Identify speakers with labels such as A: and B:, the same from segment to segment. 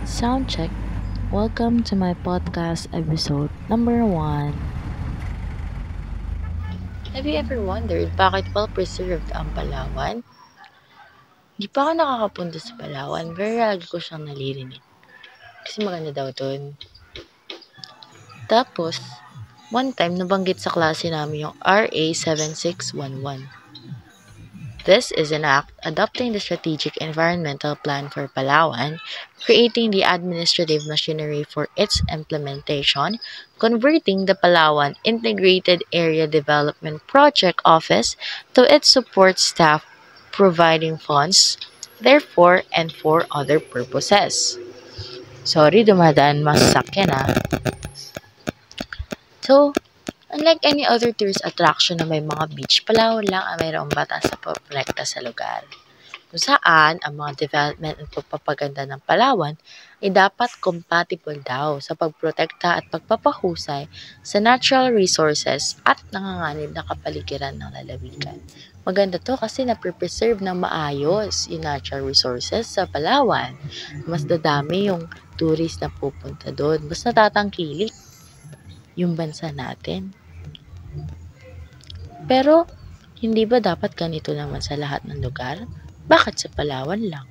A: Sound check. Welcome to my podcast episode number 1.
B: Have you ever wondered bakit well-preserved ang Palawan? Di pa ako nakakapunta sa Palawan, pero lagi ko siyang naririnig. Kasi maganda daw dun. Tapos, one time nabanggit sa klase namin yung RA 7611. This is an act adopting the Strategic Environmental Plan for Palawan, creating the administrative machinery for its implementation, converting the Palawan Integrated Area Development Project Office to its support staff, providing funds, therefore, and for other purposes. Sorry, dumadaan mga sasakyan ah. So, unlike any other tourist attraction na may mga beach, Palawan lang ang mayroong batas sa pagprotekta sa lugar. Kung saan ang mga development at pagpapaganda ng Palawan ay dapat compatible daw sa pagprotekta at pagpapahusay sa natural resources at nanganganib na kapaligiran ng lalawigan. Maganda to kasi naprepreserve ng maayos yung natural resources sa Palawan. Mas dadami yung tourist na pupunta doon. Mas natatangkilik yung bansa natin. Pero, hindi ba dapat ganito naman sa lahat ng lugar? Bakit sa Palawan lang?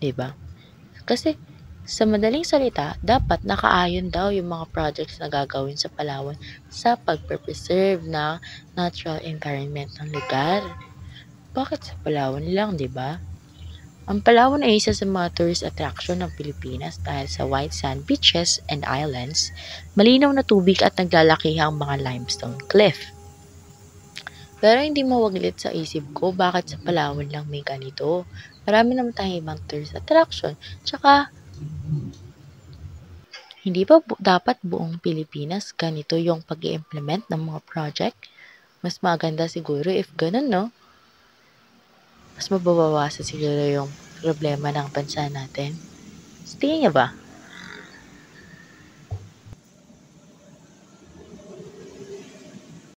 B: Diba? Kasi, sa madaling salita, dapat nakaayon daw yung mga projects na gagawin sa Palawan sa pagpreserve ng natural environment ng lugar. Bakit sa Palawan lang, diba? Ang Palawan ay isa sa mga tourist attraction ng Pilipinas dahil sa white sand beaches and islands, malinaw na tubig at naglalakihang mga limestone cliff. Pero hindi mawaglit sa isip ko bakit sa Palawan lang may ganito. Marami naman tayong ibang tourist attraction. Tsaka, hindi ba dapat buong Pilipinas ganito yung pag-i-implement ng mga project? Mas maganda siguro if ganun, no? Mas mababawasan siguro yung problema ng bansa natin. Sa tingin niya ba?